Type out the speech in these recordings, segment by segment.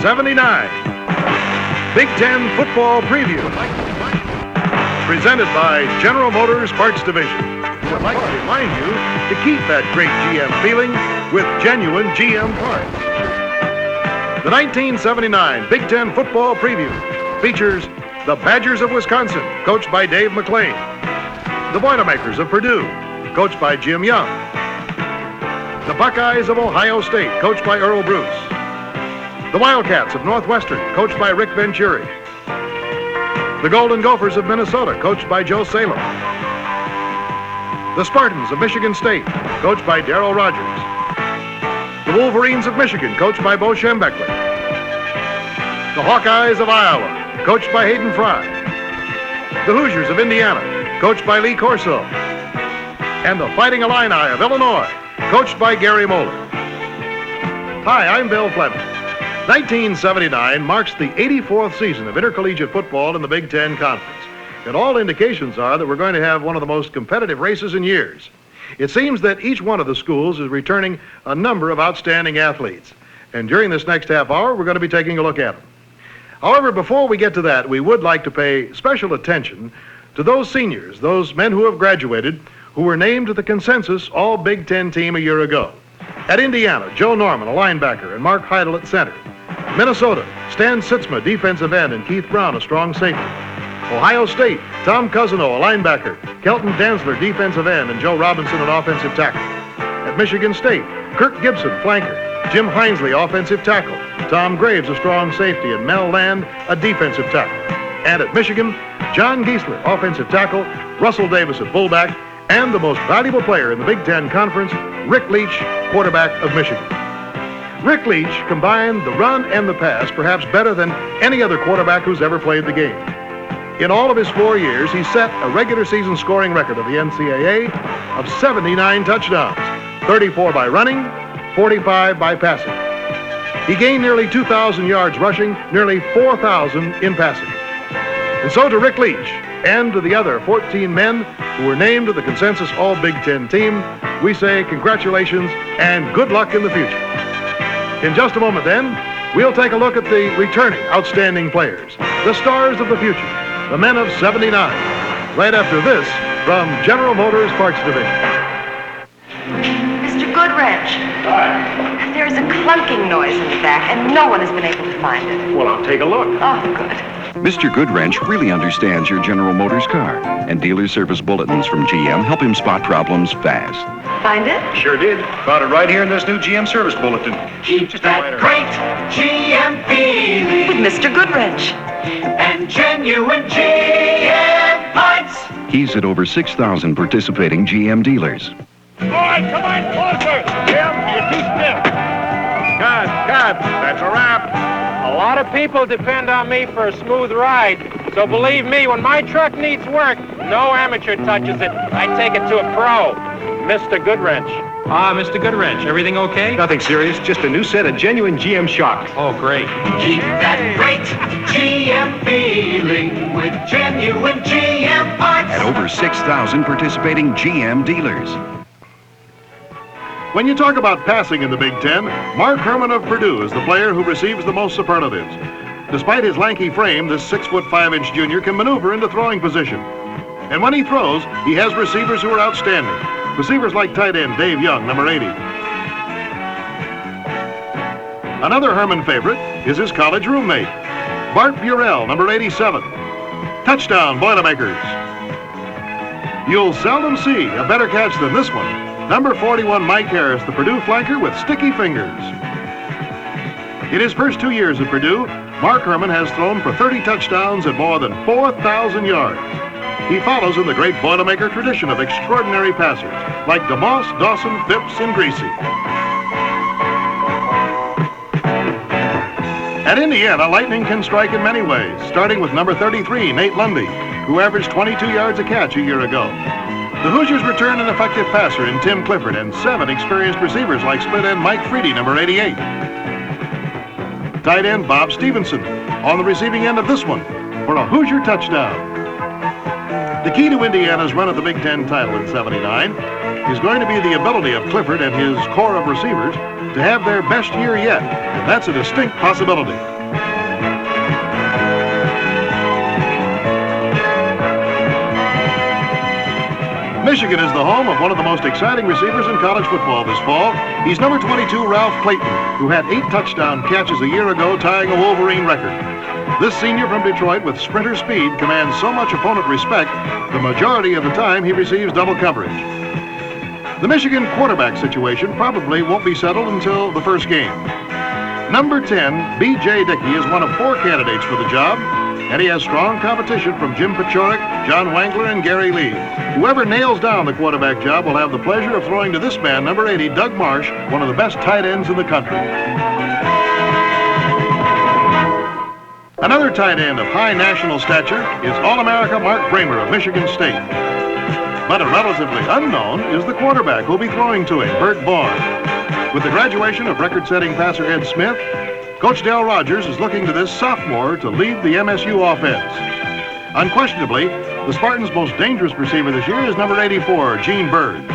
1979 Big Ten Football Preview. Presented by General Motors Parts Division. We would like to remind you to keep that great GM feeling with genuine GM parts. The 1979 Big Ten Football Preview features the Badgers of Wisconsin, coached by Dave McClain. The Boilermakers of Purdue, coached by Jim Young. The Buckeyes of Ohio State, coached by Earl Bruce. The Wildcats of Northwestern, coached by Rick Venturi. The Golden Gophers of Minnesota, coached by Joe Salem. The Spartans of Michigan State, coached by Darrell Rogers. The Wolverines of Michigan, coached by Bo Schembechler. The Hawkeyes of Iowa, coached by Hayden Fry. The Hoosiers of Indiana, coached by Lee Corso. And the Fighting Illini of Illinois, coached by Gary Moeller. Hi, I'm Bill Fleming. 1979 marks the 84th season of intercollegiate football in the Big Ten Conference. And all indications are that we're going to have one of the most competitive races in years. It seems that each one of the schools is returning a number of outstanding athletes. And during this next half hour, we're going to be taking a look at them. However, before we get to that, we would like to pay special attention to those seniors, those men who have graduated, who were named to the consensus All-Big Ten team a year ago. At Indiana, Joe Norman, a linebacker, and Mark Heidel at center. Minnesota, Stan Sitzma, defensive end, and Keith Brown, a strong safety. Ohio State, Tom Cousino, a linebacker, Kelton Dantzler, defensive end, and Joe Robinson, an offensive tackle. At Michigan State, Kirk Gibson, flanker, Jim Hinesley, offensive tackle, Tom Graves, a strong safety, and Mel Land, a defensive tackle. And at Michigan, John Giesler, offensive tackle, Russell Davis at fullback, and the most valuable player in the Big Ten Conference, Rick Leach, quarterback of Michigan. Rick Leach combined the run and the pass perhaps better than any other quarterback who's ever played the game. In all of his 4 years, he set a regular season scoring record of the NCAA of 79 touchdowns, 34 by running, 45 by passing. He gained nearly 2,000 yards rushing, nearly 4,000 in passing. And so to Rick Leach and to the other 14 men who were named to the consensus All-Big Ten team, we say congratulations and good luck in the future. In just a moment then, we'll take a look at the returning outstanding players, the stars of the future, the men of 79. Right after this, from General Motors Parts Division. Mr. Goodwrench. Hi. There's a clunking noise in the back, and no one has been able to find it. Well, I'll take a look. Oh, good. Mr. Goodwrench really understands your General Motors car, and dealer service bulletins from GM help him spot problems fast. Find it? Sure did. Found it right here in this new GM service bulletin. Keep that great GM feeling With Mr. Goodwrench. and genuine GM parts. He's at over 6,000 participating GM dealers. All right, come on, closer. Jim, you're too stiff. Cut. That's a wrap. A lot of people depend on me for a smooth ride. So believe me, when my truck needs work, no amateur touches it. I take it to a pro, Mr. Goodwrench. Mr. Goodwrench, everything okay? Nothing serious, just a new set of genuine GM shocks. Oh, great. Keep that great GM feeling with genuine GM parts. At over 6,000 participating GM dealers. When you talk about passing in the Big Ten, Mark Herman of Purdue is the player who receives the most superlatives. Despite his lanky frame, this 6'5" junior can maneuver into throwing position. And when he throws, he has receivers who are outstanding. Receivers like tight end Dave Young, number 80. Another Herman favorite is his college roommate, Bart Burrell, number 87. Touchdown, Boilermakers. You'll seldom see a better catch than this one. Number 41, Mike Harris, the Purdue flanker with sticky fingers. In his first 2 years at Purdue, Mark Herman has thrown for 30 touchdowns and more than 4,000 yards. He follows in the great Boilermaker tradition of extraordinary passers like DeMoss, Dawson, Phipps, and Greasy. At Indiana, lightning can strike in many ways, starting with number 33, Nate Lundy, who averaged 22 yards a catch a year ago. The Hoosiers return an effective passer in Tim Clifford and 7 experienced receivers like split end Mike Freedy, number 88. Tight end Bob Stevenson on the receiving end of this one for a Hoosier touchdown. The key to Indiana's run at the Big Ten title in '79 is going to be the ability of Clifford and his core of receivers to have their best year yet, and that's a distinct possibility. Michigan is the home of one of the most exciting receivers in college football this fall. He's number 22, Ralph Clayton, who had 8 touchdown catches a year ago, tying a Wolverine record. This senior from Detroit with sprinter speed commands so much opponent respect, the majority of the time he receives double coverage. The Michigan quarterback situation probably won't be settled until the first game. Number 10, B.J. Dickey, is one of 4 candidates for the job, and he has strong competition from Jim Pachorik, John Wangler, and Gary Lee. Whoever nails down the quarterback job will have the pleasure of throwing to this man, number 80, Doug Marsh, one of the best tight ends in the country. Another tight end of high national stature is All-America Mark Bramer of Michigan State. But a relatively unknown is the quarterback who'll be throwing to him, Bert Vaughn. With the graduation of record-setting passer Ed Smith, Coach Del Rogers is looking to this sophomore to lead the MSU offense. Unquestionably, the Spartans' most dangerous receiver this year is number 84, Gene Bird.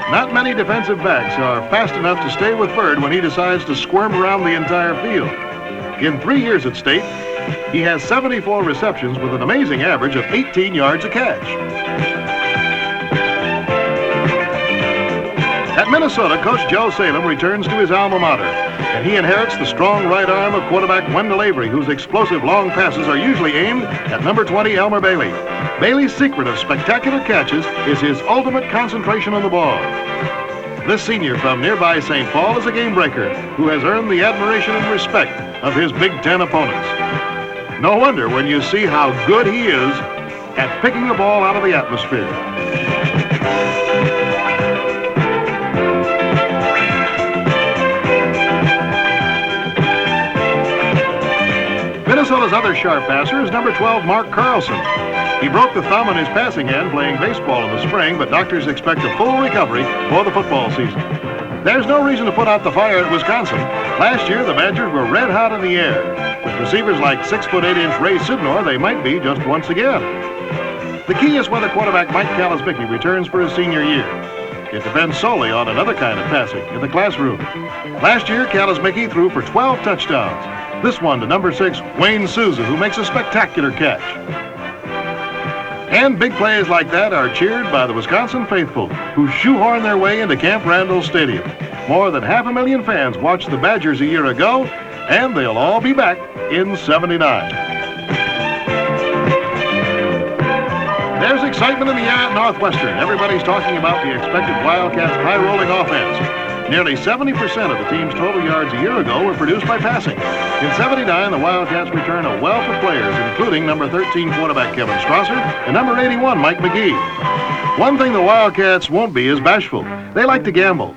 Not many defensive backs are fast enough to stay with Bird when he decides to squirm around the entire field. In 3 years at State, he has 74 receptions with an amazing average of 18 yards a catch. At Minnesota, Coach Joe Salem returns to his alma mater, and he inherits the strong right arm of quarterback Wendell Avery, whose explosive long passes are usually aimed at number 20, Elmer Bailey. Bailey's secret of spectacular catches is his ultimate concentration on the ball. This senior from nearby St. Paul is a game breaker who has earned the admiration and respect of his Big Ten opponents. No wonder when you see how good he is at picking the ball out of the atmosphere. Minnesota's other sharp passer is number 12, Mark Carlson. He broke the thumb in his passing hand playing baseball in the spring, but doctors expect a full recovery for the football season. There's no reason to put out the fire at Wisconsin. Last year, the Badgers were red hot in the air. With receivers like 6'8" Ray Sidnor, they might be just once again. The key is whether quarterback Mike Kalisbicki returns for his senior year. It depends solely on another kind of passing, in the classroom. Last year, Kalisbicki threw for 12 touchdowns. This one to number 6, Wayne Souza, who makes a spectacular catch. And big plays like that are cheered by the Wisconsin faithful, who shoehorn their way into Camp Randall Stadium. More than 500,000 fans watched the Badgers a year ago, and they'll all be back in '79. There's excitement in the air at Northwestern. Everybody's talking about the expected Wildcats' high-rolling offense. Nearly 70% of the team's total yards a year ago were produced by passing. In '79, the Wildcats return a wealth of players, including number 13 quarterback Kevin Strasser and number 81 Mike McGee. One thing the Wildcats won't be is bashful. They like to gamble.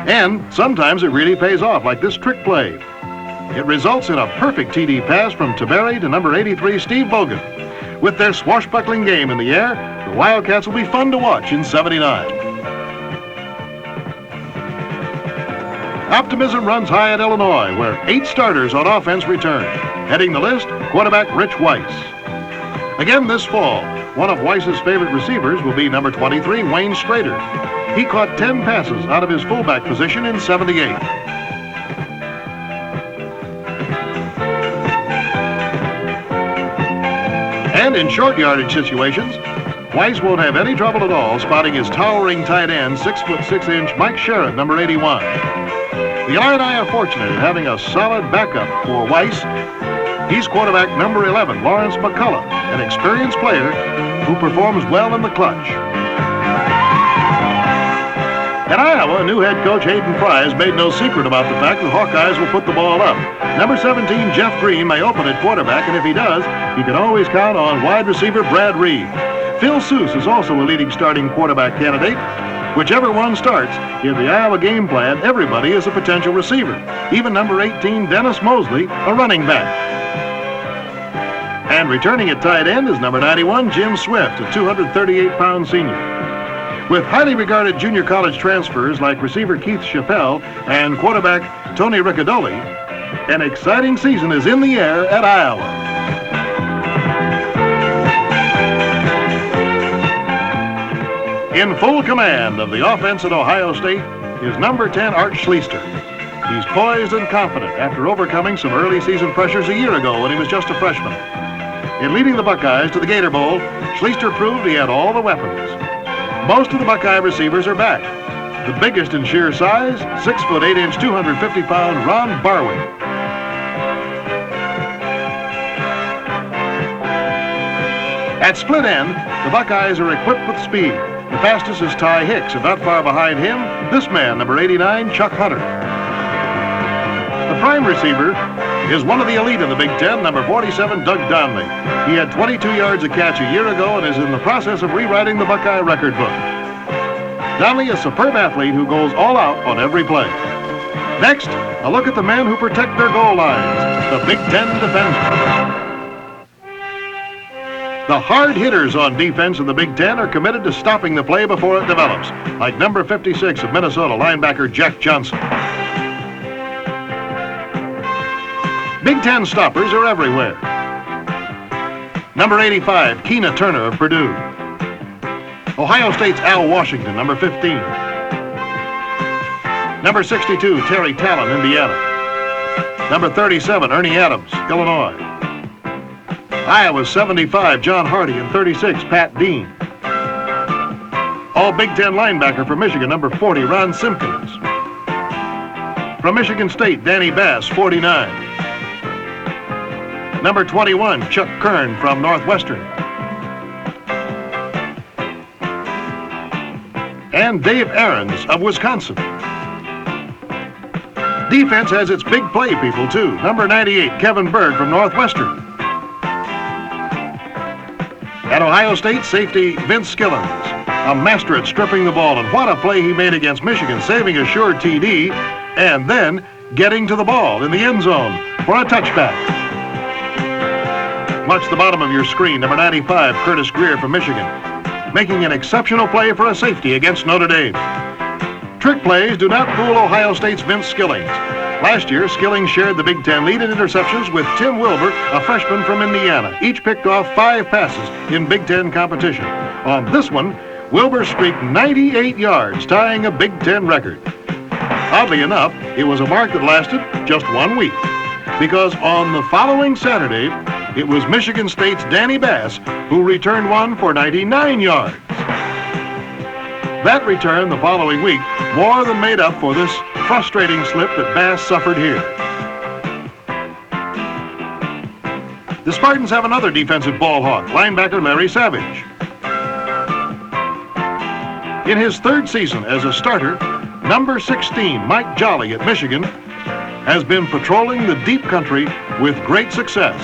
And sometimes it really pays off, like this trick play. It results in a perfect TD pass from Taveri to number 83 Steve Bogan. With their swashbuckling game in the air, the Wildcats will be fun to watch in '79. Optimism runs high at Illinois, where 8 starters on offense return. Heading the list, quarterback Rich Weiss. Again this fall, one of Weiss's favorite receivers will be number 23, Wayne Strader. He caught 10 passes out of his fullback position in '78. And in short yardage situations, Weiss won't have any trouble at all spotting his towering tight end, 6'6" Mike Sherrod, number 81. The Illini are fortunate in having a solid backup for Weiss. He's quarterback number 11, Lawrence McCullough, an experienced player who performs well in the clutch. At Iowa, new head coach Hayden Fry has made no secret about the fact the Hawkeyes will put the ball up. Number 17, Jeff Green, may open at quarterback, and if he does, he can always count on wide receiver Brad Reed. Phil Seuss is also a leading starting quarterback candidate. Whichever one starts, in the Iowa game plan, everybody is a potential receiver. Even number 18, Dennis Mosley, a running back. And returning at tight end is number 91, Jim Swift, a 238-pound senior. With highly regarded junior college transfers like receiver Keith Chappelle and quarterback Tony Riccadoli, an exciting season is in the air at Iowa. In full command of the offense at Ohio State is number 10, Art Schleister. He's poised and confident after overcoming some early season pressures a year ago when he was just a freshman. In leading the Buckeyes to the Gator Bowl, Schleister proved he had all the weapons. Most of the Buckeye receivers are back. The biggest in sheer size, 6 foot 8 inch, 250-pound Ron Barwick. At split end, the Buckeyes are equipped with speed. The fastest is Ty Hicks, and not far behind him, this man, number 89, Chuck Hunter. The prime receiver is one of the elite in the Big Ten, number 47, Doug Donley. He had 22 yards a catch a year ago and is in the process of rewriting the Buckeye record book. Donley is a superb athlete who goes all out on every play. Next, a look at the men who protect their goal lines, the Big Ten defenders. The hard hitters on defense in the Big Ten are committed to stopping the play before it develops, like number 56 of Minnesota linebacker Jack Johnson. Big Ten stoppers are everywhere. Number 85, Keena Turner of Purdue. Ohio State's Al Washington, number 15. Number 62, Terry Talon, Indiana. Number 37, Ernie Adams, Illinois. Iowa's 75, John Hardy, and 36, Pat Dean. All Big Ten linebacker for Michigan, number 40, Ron Simpkins. From Michigan State, Danny Bass, 49. Number 21, Chuck Kern from Northwestern. And Dave Aarons of Wisconsin. Defense has its big play people, too. Number 98, Kevin Bird from Northwestern. At Ohio State, safety Vince Skillins, a master at stripping the ball, and what a play he made against Michigan, saving a sure TD, and then getting to the ball in the end zone for a touchback. Watch the bottom of your screen, number 95, Curtis Greer from Michigan, making an exceptional play for a safety against Notre Dame. Trick plays do not fool Ohio State's Vince Skillings. Last year, Skillings shared the Big Ten lead in interceptions with Tim Wilbur, a freshman from Indiana. Each picked off 5 passes in Big Ten competition. On this one, Wilbur streaked 98 yards, tying a Big Ten record. Oddly enough, it was a mark that lasted just 1 week, because on the following Saturday, it was Michigan State's Danny Bass who returned one for 99 yards. That return the following week more than made up for this frustrating slip that Bass suffered here. The Spartans have another defensive ball hawk, linebacker Larry Savage. In his 3rd season as a starter, number 16, Mike Jolly at Michigan, has been patrolling the deep country with great success.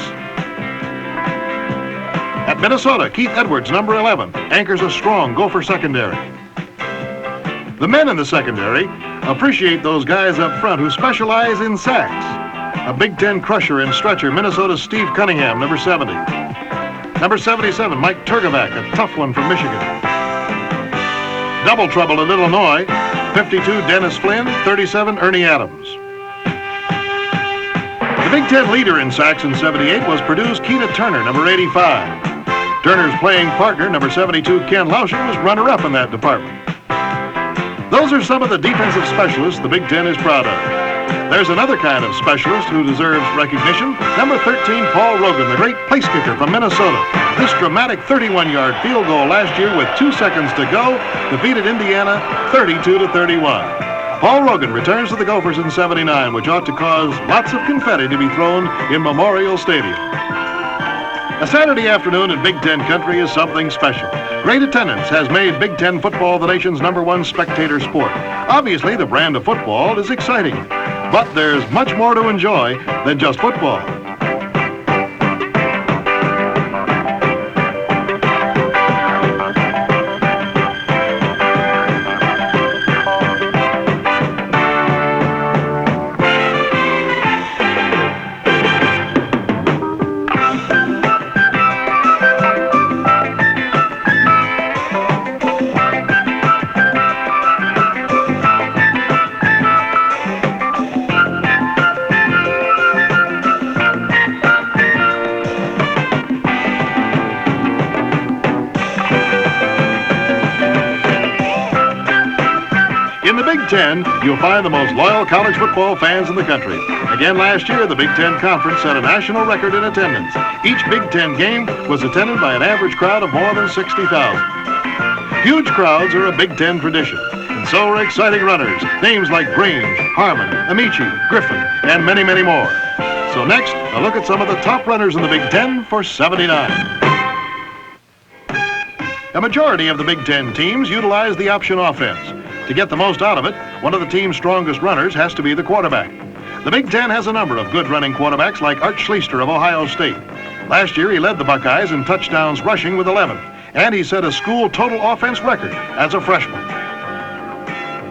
At Minnesota, Keith Edwards, number 11, anchors a strong Gopher secondary. The men in the secondary appreciate those guys up front who specialize in sacks. A Big Ten crusher and stretcher, Minnesota's Steve Cunningham, number 70. Number 77, Mike Turgovac, a tough one from Michigan. Double trouble at Illinois, 52, Dennis Flynn, 37, Ernie Adams. The Big Ten leader in sacks in 78 was Purdue's Keena Turner, number 85. Turner's playing partner, number 72, Ken Lauscher, was runner-up in that department. Those are some of the defensive specialists the Big Ten is proud of. There's another kind of specialist who deserves recognition. Number 13, Paul Rogan, the great place kicker from Minnesota. This dramatic 31-yard field goal last year with 2 seconds to go defeated Indiana 32-31. Paul Rogan returns to the Gophers in 79, which ought to cause lots of confetti to be thrown in Memorial Stadium. A Saturday afternoon in Big Ten country is something special. Great attendance has made Big Ten football the nation's #1 spectator sport. Obviously, the brand of football is exciting, but there's much more to enjoy than just football. Ten, you'll find the most loyal college football fans in the country. Again, last year, the Big Ten Conference set a national record in attendance. Each Big Ten game was attended by an average crowd of more than 60,000. Huge crowds are a Big Ten tradition, and so are exciting runners, names like Grange, Harmon, Amici, Griffin, and many, many more. So next, a look at some of the top runners in the Big Ten for '79. A majority of the Big Ten teams utilize the option offense. To get the most out of it, one of the team's strongest runners has to be the quarterback. The Big Ten has a number of good running quarterbacks like Art Schlichter of Ohio State. Last year, he led the Buckeyes in touchdowns rushing with 11, and he set a school total offense record as a freshman.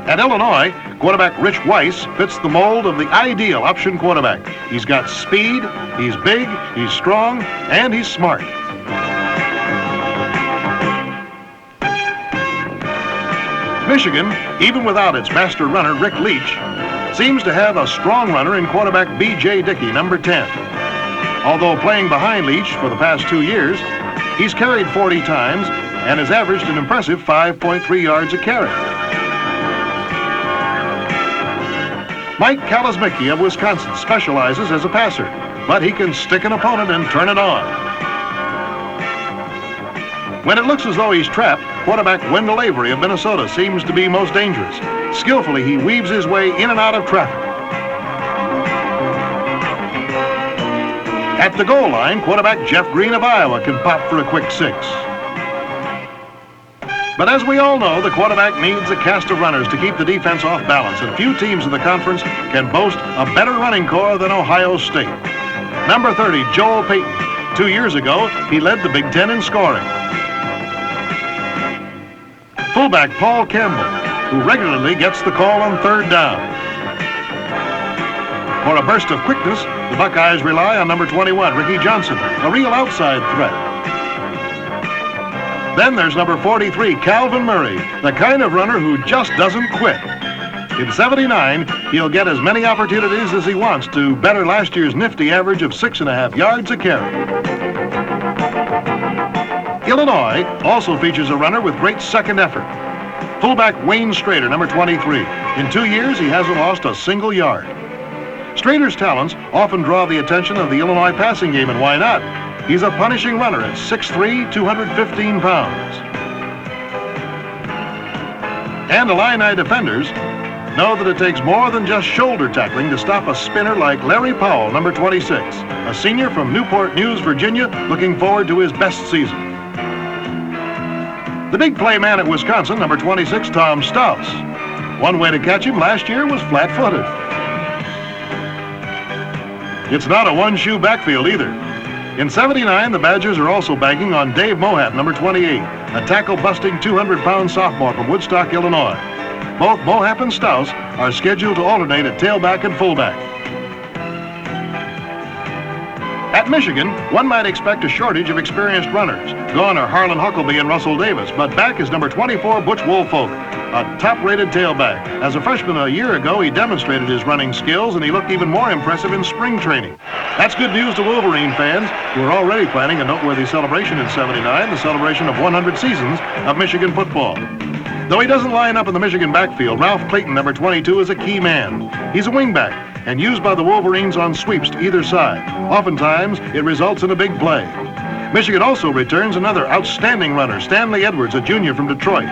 At Illinois, quarterback Rich Weiss fits the mold of the ideal option quarterback. He's got speed, he's big, he's strong, and he's smart. Michigan, even without its master runner, Rick Leach, seems to have a strong runner in quarterback B.J. Dickey, number 10. Although playing behind Leach for the past 2 years, he's carried 40 times and has averaged an impressive 5.3 yards a carry. Mike Kalasmicki of Wisconsin specializes as a passer, but he can stick an opponent and turn it on. When it looks as though he's trapped, quarterback Wendell Avery of Minnesota seems to be most dangerous. Skillfully, he weaves his way in and out of traffic. At the goal line, quarterback Jeff Green of Iowa can pop for a quick 6. But as we all know, the quarterback needs a cast of runners to keep the defense off balance, and few teams in the conference can boast a better running core than Ohio State. Number 30, Joel Payton. 2 years ago, he led the Big Ten in scoring. Fullback Paul Campbell, who regularly gets the call on third down. For a burst of quickness, the Buckeyes rely on number 21, Ricky Johnson, a real outside threat. Then there's number 43, Calvin Murray, the kind of runner who just doesn't quit. In '79, he'll get as many opportunities as he wants to better last year's nifty average of 6.5 yards a carry. Illinois also features a runner with great second effort. Fullback Wayne Strader, number 23. In 2 years, he hasn't lost a single yard. Strader's talents often draw the attention of the Illinois passing game, and why not? He's a punishing runner at 6'3", 215 pounds. And Illini defenders know that it takes more than just shoulder tackling to stop a spinner like Larry Powell, number 26, a senior from Newport News, Virginia, looking forward to his best season. The big play man at Wisconsin, number 26, Tom Stouse. One way to catch him last year was flat-footed. It's not a one-shoe backfield either. In '79, the Badgers are also banking on Dave Mohap, number 28, a tackle-busting 200-pound sophomore from Woodstock, Illinois. Both Mohap and Stouse are scheduled to alternate at tailback and fullback. At Michigan, one might expect a shortage of experienced runners. Gone are Harlan Huckabee and Russell Davis, but back is number 24, Butch Woolfolk, a top-rated tailback. As a freshman a year ago, he demonstrated his running skills, and he looked even more impressive in spring training. That's good news to Wolverine fans, who are already planning a noteworthy celebration in '79, the celebration of 100 seasons of Michigan football. Though he doesn't line up in the Michigan backfield, Ralph Clayton, number 22, is a key man. He's a wingback and used by the Wolverines on sweeps to either side. Oftentimes, it results in a big play. Michigan also returns another outstanding runner, Stanley Edwards, a junior from Detroit.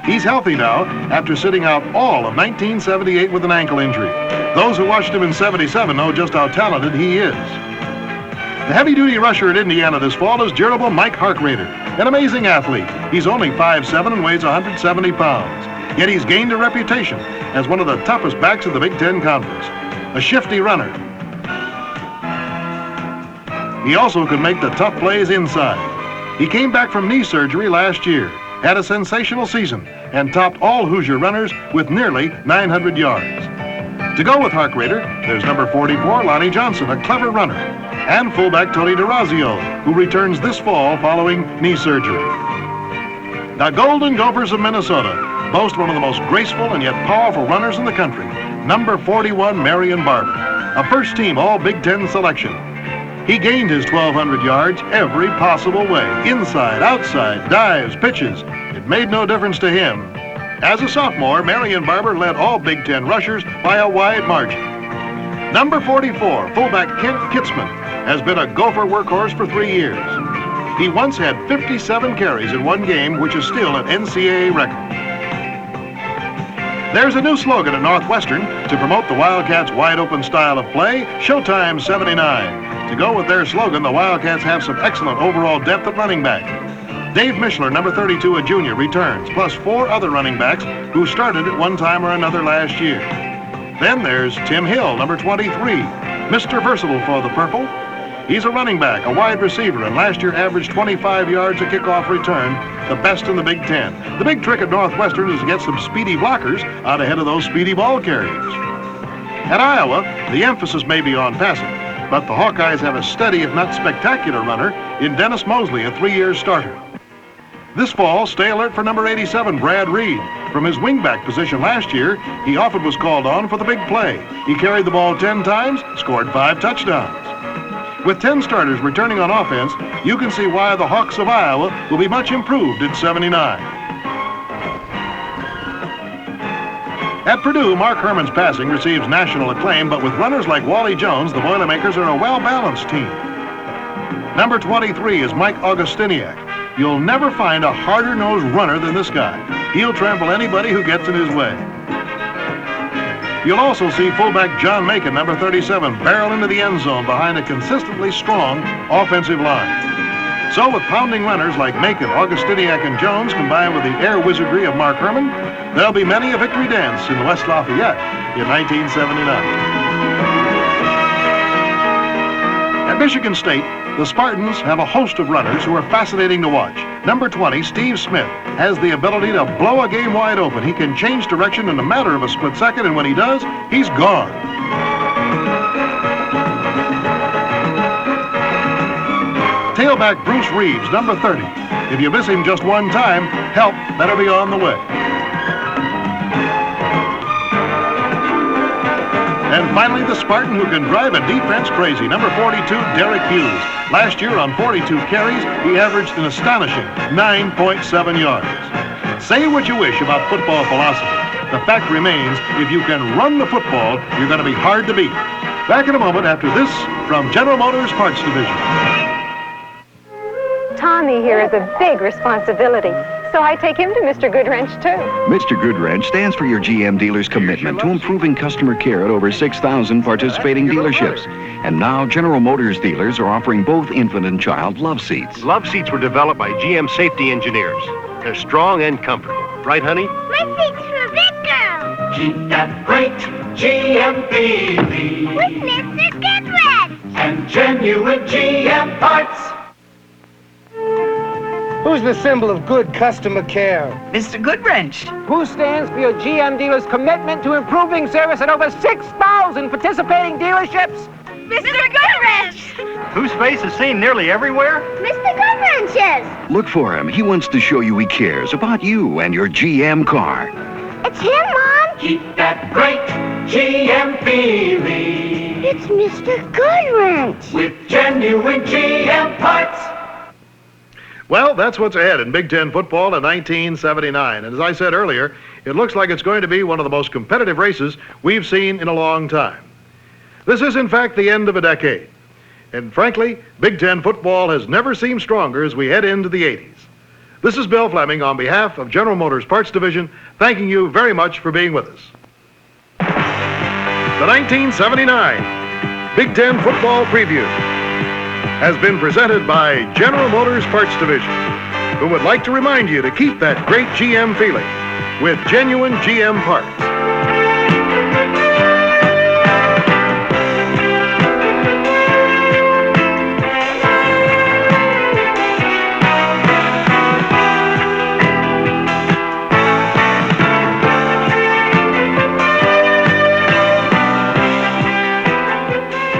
He's healthy now after sitting out all of 1978 with an ankle injury. Those who watched him in '77 know just how talented he is. The heavy-duty rusher at Indiana this fall is durable Mike Harkrader, an amazing athlete. He's only 5'7" and weighs 170 pounds. Yet he's gained a reputation as one of the toughest backs of the Big Ten Conference. A shifty runner. He also can make the tough plays inside. He came back from knee surgery last year, had a sensational season, and topped all Hoosier runners with nearly 900 yards. To go with Harkrader, there's number 44, Lonnie Johnson, a clever runner, and fullback Tony DeRazio, who returns this fall following knee surgery. The Golden Gophers of Minnesota boast one of the most graceful and yet powerful runners in the country, number 41, Marion Barber, a first-team All-Big Ten selection. He gained his 1,200 yards every possible way, inside, outside, dives, pitches. It made no difference to him. As a sophomore, Marion Barber led all Big Ten rushers by a wide margin. Number 44, fullback Kent Kitzman, has been a Gopher workhorse for 3 years. He once had 57 carries in one game, which is still an NCAA record. There's a new slogan at Northwestern to promote the Wildcats' wide-open style of play, Showtime 79. To go with their slogan, the Wildcats have some excellent overall depth at running back. Dave Mishler, number 32, a junior, returns, plus 4 other running backs who started at one time or another last year. Then there's Tim Hill, number 23, Mr. Versatile for the Purple. He's a running back, a wide receiver, and last year averaged 25 yards a kickoff return, the best in the Big Ten. The big trick at Northwestern is to get some speedy blockers out ahead of those speedy ball carriers. At Iowa, the emphasis may be on passing, but the Hawkeyes have a steady, if not spectacular, runner in Dennis Mosley, a 3-year starter. This fall, stay alert for number 87, Brad Reed. From his wingback position last year, he often was called on for the big play. He carried the ball 10 times, scored 5 touchdowns. With 10 starters returning on offense, you can see why the Hawks of Iowa will be much improved in '79. At Purdue, Mark Herman's passing receives national acclaim, but with runners like Wally Jones, the Boilermakers are a well-balanced team. Number 23 is Mike Augustiniak. You'll never find a harder-nosed runner than this guy. He'll trample anybody who gets in his way. You'll also see fullback John Macon, number 37, barrel into the end zone behind a consistently strong offensive line. So with pounding runners like Macon, Augustiniak, and Jones combined with the air wizardry of Mark Herman, there'll be many a victory dance in West Lafayette in 1979. At Michigan State, the Spartans have a host of runners who are fascinating to watch. Number 20, Steve Smith, has the ability to blow a game wide open. He can change direction in a matter of a split second, and when he does, he's gone. Tailback Bruce Reeves, number 30. If you miss him just one time, help better be on the way. And finally, the Spartan who can drive a defense crazy, number 42, Derek Hughes. Last year on 42 carries, he averaged an astonishing 9.7 yards. Say what you wish about football philosophy. The fact remains, if you can run the football, you're going to be hard to beat. Back in a moment after this from General Motors Parts Division. Tommy here is a big responsibility, so I take him to Mr. Goodwrench, too. Mr. Goodwrench stands for your GM dealer's commitment to improving customer care at over 6,000 participating dealerships. And now General Motors dealers are offering both infant and child love seats. Love seats were developed by GM safety engineers. They're strong and comfortable. Right, honey? My seat's for big girls. Keep that great GM feeling With Mr. Goodwrench. and genuine GM parts. Who's the symbol of good customer care? Mr. Goodwrench. Who stands for your GM dealer's commitment to improving service at over 6,000 participating dealerships? Mr. Goodwrench. Whose face is seen nearly everywhere? Mr. Goodwrench's. Look for him. He wants to show you he cares about you and your GM car. It's him, Mom. Keep that great GM feeling It's Mr. Goodwrench. with genuine GM parts. Well, that's what's ahead in Big Ten football in 1979. And as I said earlier, it looks like it's going to be one of the most competitive races we've seen in a long time. This is, in fact, the end of a decade. And frankly, Big Ten football has never seemed stronger as we head into the 80s. This is Bill Fleming on behalf of General Motors Parts Division, thanking you very much for being with us. The 1979 Big Ten football preview has been presented by General Motors Parts Division, who would like to remind you to keep that great GM feeling with genuine GM parts.